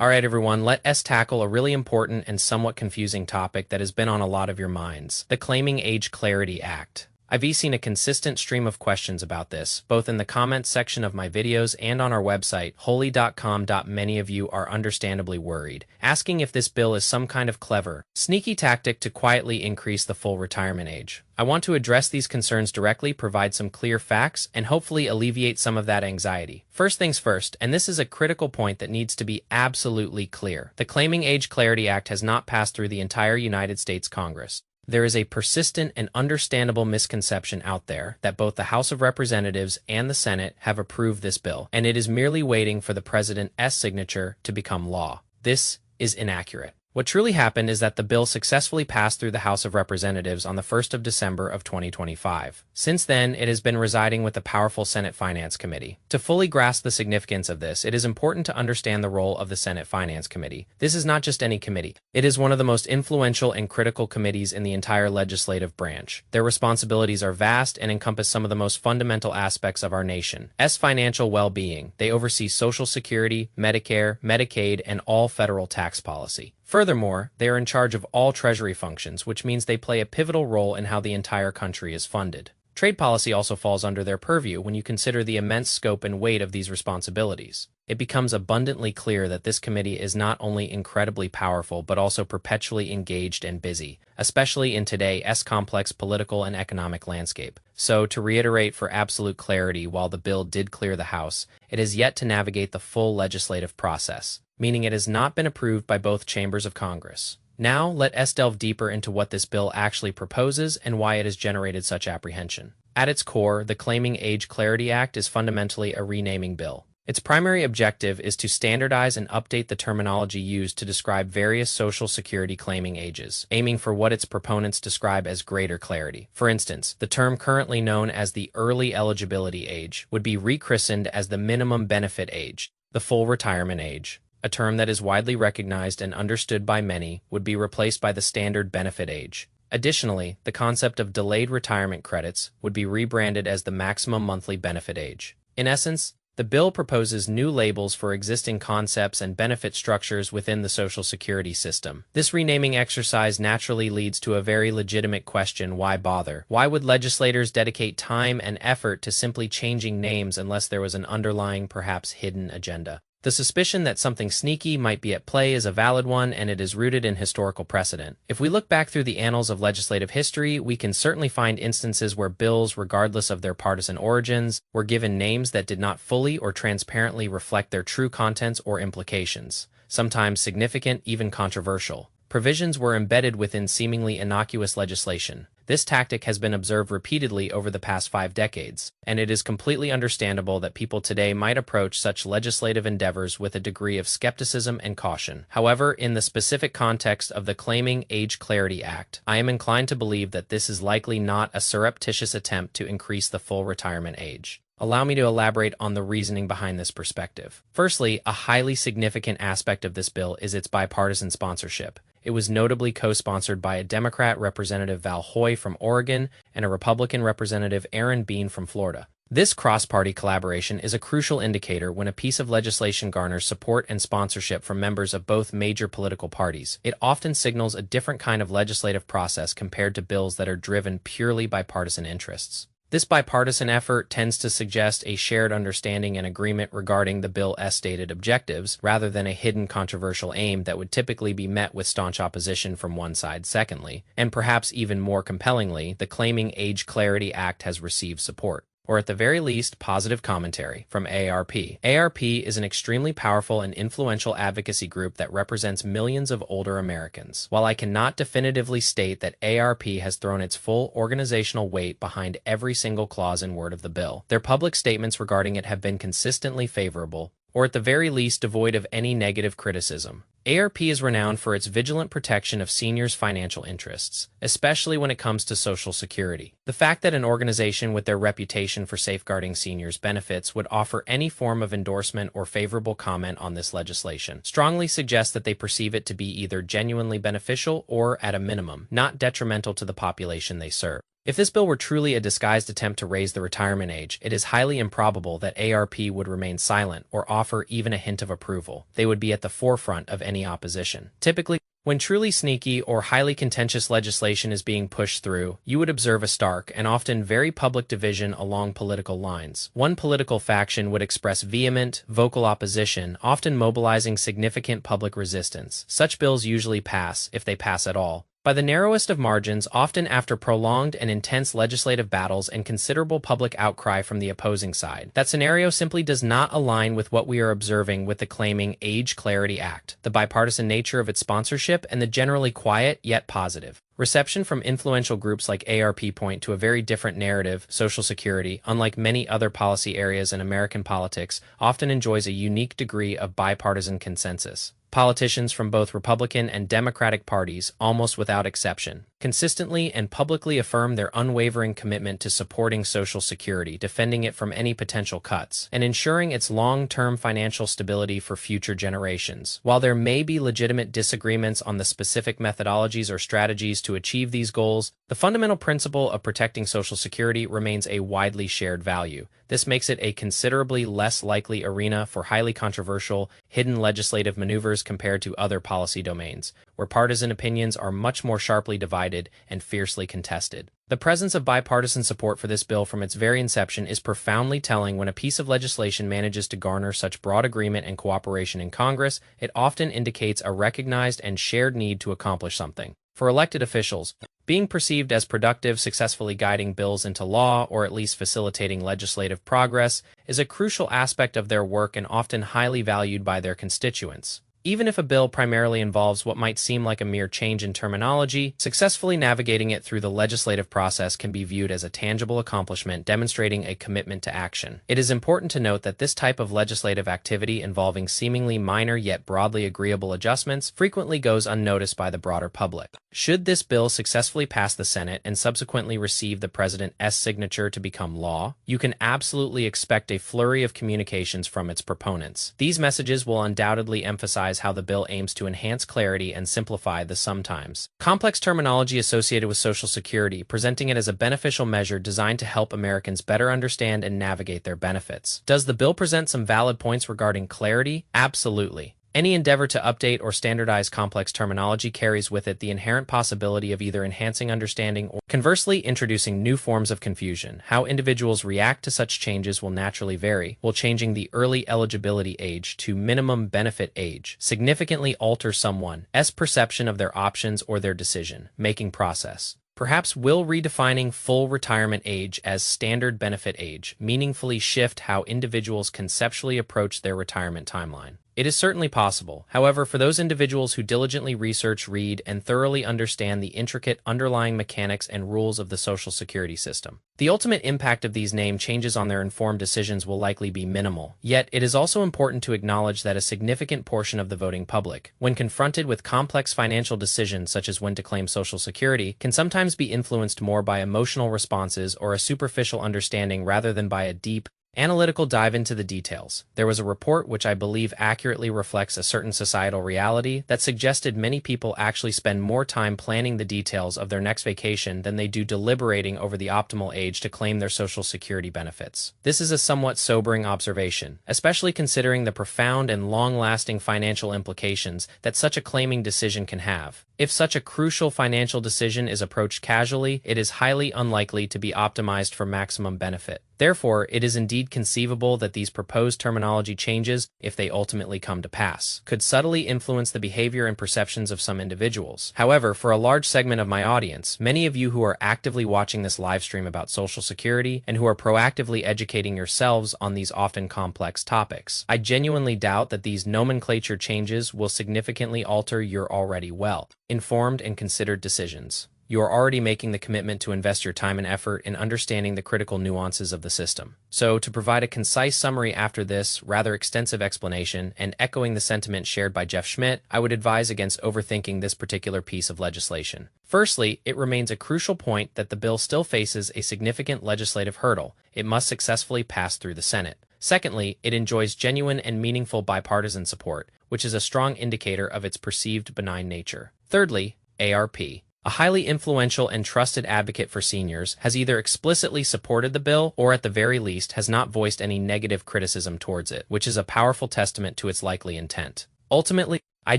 Alright everyone, let us tackle a really important and somewhat confusing topic that has been on a lot of your minds, the Claiming Age Clarity Act. I've seen a consistent stream of questions about this, both in the comments section of my videos and on our website, holy.com. Many of you are understandably worried, asking if this bill is some kind of clever, sneaky tactic to quietly increase the full retirement age. I want to address these concerns directly, provide some clear facts, and hopefully alleviate some of that anxiety. First things first, and this is a critical point that needs to be absolutely clear. The Claiming Age Clarity Act has not passed through the entire United States Congress. There is a persistent and understandable misconception out there that both the House of Representatives and the Senate have approved this bill, and it is merely waiting for the President's signature to become law. This is inaccurate. What truly happened is that the bill successfully passed through the House of Representatives on the 1st of December of 2025. Since then, it has been residing with the powerful Senate Finance Committee. To fully grasp the significance of this, it is important to understand the role of the Senate Finance Committee. This is not just any committee. It is one of the most influential and critical committees in the entire legislative branch. Their responsibilities are vast and encompass some of the most fundamental aspects of our nation's financial well-being. They oversee Social Security, Medicare, Medicaid, and all federal tax policy. Furthermore, they are in charge of all Treasury functions, which means they play a pivotal role in how the entire country is funded. Trade policy also falls under their purview when you consider the immense scope and weight of these responsibilities. It becomes abundantly clear that this committee is not only incredibly powerful but also perpetually engaged and busy, especially in today's complex political and economic landscape. So, to reiterate for absolute clarity, while the bill did clear the House, it has yet to navigate the full legislative process, meaning it has not been approved by both chambers of Congress. Now, let us delve deeper into what this bill actually proposes and why it has generated such apprehension. At its core, the Claiming Age Clarity Act is fundamentally a renaming bill. Its primary objective is to standardize and update the terminology used to describe various Social Security claiming ages, aiming for what its proponents describe as greater clarity. For instance, the term currently known as the early eligibility age would be rechristened as the minimum benefit age, the full retirement age. A term that is widely recognized and understood by many would be replaced by the standard benefit age. Additionally, the concept of delayed retirement credits would be rebranded as the maximum monthly benefit age. In essence, the bill proposes new labels for existing concepts and benefit structures within the Social Security system. This renaming exercise naturally leads to a very legitimate question: why bother? Why would legislators dedicate time and effort to simply changing names unless there was an underlying, perhaps hidden agenda? The suspicion that something sneaky might be at play is a valid one, and it is rooted in historical precedent. If we look back through the annals of legislative history, we can certainly find instances where bills, regardless of their partisan origins, were given names that did not fully or transparently reflect their true contents or implications. Sometimes significant, even controversial provisions were embedded within seemingly innocuous legislation. This tactic has been observed repeatedly over the past 5 decades, and it is completely understandable that people today might approach such legislative endeavors with a degree of skepticism and caution. However, in the specific context of the Claiming Age Clarity Act, I am inclined to believe that this is likely not a surreptitious attempt to increase the full retirement age. Allow me to elaborate on the reasoning behind this perspective. Firstly, a highly significant aspect of this bill is its bipartisan sponsorship. It was notably co-sponsored by a Democrat Representative Val Hoy from Oregon and a Republican Representative Aaron Bean from Florida. This cross-party collaboration is a crucial indicator when a piece of legislation garners support and sponsorship from members of both major political parties. It often signals a different kind of legislative process compared to bills that are driven purely by partisan interests. This bipartisan effort tends to suggest a shared understanding and agreement regarding the bill's stated objectives, rather than a hidden controversial aim that would typically be met with staunch opposition from one side. Secondly, and perhaps even more compellingly, the Claiming Age Clarity Act has received support, or at the very least, positive commentary, from AARP. AARP is an extremely powerful and influential advocacy group that represents millions of older Americans. While I cannot definitively state that AARP has thrown its full organizational weight behind every single clause and word of the bill, their public statements regarding it have been consistently favorable, or at the very least devoid of any negative criticism. AARP is renowned for its vigilant protection of seniors' financial interests, especially when it comes to Social Security. The fact that an organization with their reputation for safeguarding seniors' benefits would offer any form of endorsement or favorable comment on this legislation strongly suggests that they perceive it to be either genuinely beneficial or, at a minimum, not detrimental to the population they serve. If this bill were truly a disguised attempt to raise the retirement age, it is highly improbable that ARP would remain silent or offer even a hint of approval. They would be at the forefront of any opposition. Typically, when truly sneaky or highly contentious legislation is being pushed through, you would observe a stark and often very public division along political lines. One political faction would express vehement, vocal opposition, often mobilizing significant public resistance. Such bills usually pass, if they pass at all, by the narrowest of margins, often after prolonged and intense legislative battles and considerable public outcry from the opposing side. That scenario simply does not align with what we are observing with the claiming Age Clarity Act, the bipartisan nature of its sponsorship, and the generally quiet yet positive reception from influential groups like ARP point to a very different narrative. Social Security, unlike many other policy areas in American politics, often enjoys a unique degree of bipartisan consensus. Politicians from both Republican and Democratic parties, almost without exception, consistently and publicly affirm their unwavering commitment to supporting Social Security, defending it from any potential cuts, and ensuring its long-term financial stability for future generations. While there may be legitimate disagreements on the specific methodologies or strategies to achieve these goals, the fundamental principle of protecting Social Security remains a widely shared value. This makes it a considerably less likely arena for highly controversial, hidden legislative maneuvers compared to other policy domains, where partisan opinions are much more sharply divided and fiercely contested. The presence of bipartisan support for this bill from its very inception is profoundly telling. When a piece of legislation manages to garner such broad agreement and cooperation in Congress, it often indicates a recognized and shared need to accomplish something. For elected officials, being perceived as productive, successfully guiding bills into law, or at least facilitating legislative progress, is a crucial aspect of their work and often highly valued by their constituents. Even if a bill primarily involves what might seem like a mere change in terminology, successfully navigating it through the legislative process can be viewed as a tangible accomplishment demonstrating a commitment to action. It is important to note that this type of legislative activity involving seemingly minor yet broadly agreeable adjustments frequently goes unnoticed by the broader public. Should this bill successfully pass the Senate and subsequently receive the President's signature to become law, you can absolutely expect a flurry of communications from its proponents. These messages will undoubtedly emphasize how the bill aims to enhance clarity and simplify the sometimes complex terminology associated with Social Security, presenting it as a beneficial measure designed to help Americans better understand and navigate their benefits. Does the bill present some valid points regarding clarity? Absolutely. Any endeavor to update or standardize complex terminology carries with it the inherent possibility of either enhancing understanding or, conversely, introducing new forms of confusion. How individuals react to such changes will naturally vary. Will changing the early eligibility age to minimum benefit age significantly alter someone's perception of their options or their decision-making process? Perhaps will redefining full retirement age as standard benefit age meaningfully shift how individuals conceptually approach their retirement timeline? It is certainly possible. However, for those individuals who diligently research, read, and thoroughly understand the intricate underlying mechanics and rules of the Social Security system, the ultimate impact of these name changes on their informed decisions will likely be minimal. Yet, it is also important to acknowledge that a significant portion of the voting public, when confronted with complex financial decisions such as when to claim Social Security, can sometimes be influenced more by emotional responses or a superficial understanding rather than by a deep, analytical dive into the details. There was a report which I believe accurately reflects a certain societal reality that suggested many people actually spend more time planning the details of their next vacation than they do deliberating over the optimal age to claim their Social Security benefits. This is a somewhat sobering observation, especially considering the profound and long-lasting financial implications that such a claiming decision can have. If such a crucial financial decision is approached casually, it is highly unlikely to be optimized for maximum benefit. Therefore, it is indeed conceivable that these proposed terminology changes, if they ultimately come to pass, could subtly influence the behavior and perceptions of some individuals. However, for a large segment of my audience, many of you who are actively watching this live stream about Social Security and who are proactively educating yourselves on these often complex topics, I genuinely doubt that these nomenclature changes will significantly alter your already well-informed and considered decisions. You are already making the commitment to invest your time and effort in understanding the critical nuances of the system. So, to provide a concise summary after this rather extensive explanation and echoing the sentiment shared by Jeff Schmidt, I would advise against overthinking this particular piece of legislation. Firstly, it remains a crucial point that the bill still faces a significant legislative hurdle. It must successfully pass through the Senate. Secondly, it enjoys genuine and meaningful bipartisan support, which is a strong indicator of its perceived benign nature. Thirdly, ARP A highly influential and trusted advocate for seniors has either explicitly supported the bill or at the very least has not voiced any negative criticism towards it, which is a powerful testament to its likely intent. Ultimately, I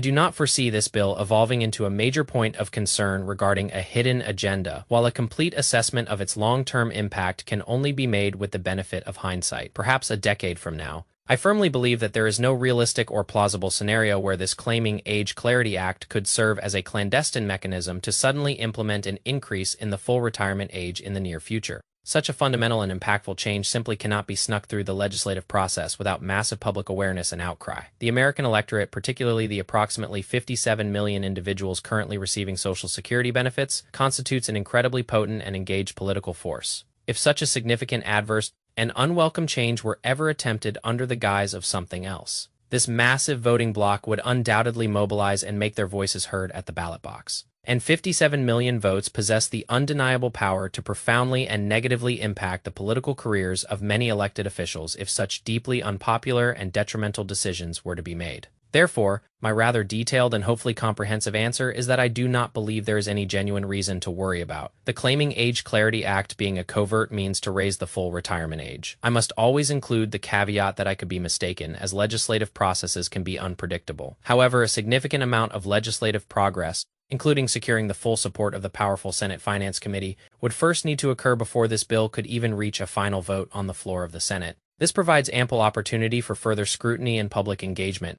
do not foresee this bill evolving into a major point of concern regarding a hidden agenda, while a complete assessment of its long-term impact can only be made with the benefit of hindsight, perhaps a decade from now. I firmly believe that there is no realistic or plausible scenario where this Claiming Age Clarity Act could serve as a clandestine mechanism to suddenly implement an increase in the full retirement age in the near future. Such a fundamental and impactful change simply cannot be snuck through the legislative process without massive public awareness and outcry. The American electorate, particularly the approximately 57 million individuals currently receiving Social Security benefits, constitutes an incredibly potent and engaged political force. If such a significant adverse and unwelcome change were ever attempted under the guise of something else, this massive voting bloc would undoubtedly mobilize and make their voices heard at the ballot box. And 57 million votes possess the undeniable power to profoundly and negatively impact the political careers of many elected officials if such deeply unpopular and detrimental decisions were to be made. Therefore, my rather detailed and hopefully comprehensive answer is that I do not believe there is any genuine reason to worry about the Claiming Age Clarity Act being a covert means to raise the full retirement age. I must always include the caveat that I could be mistaken, as legislative processes can be unpredictable. However, a significant amount of legislative progress, including securing the full support of the powerful Senate Finance Committee, would first need to occur before this bill could even reach a final vote on the floor of the Senate. This provides ample opportunity for further scrutiny and public engagement,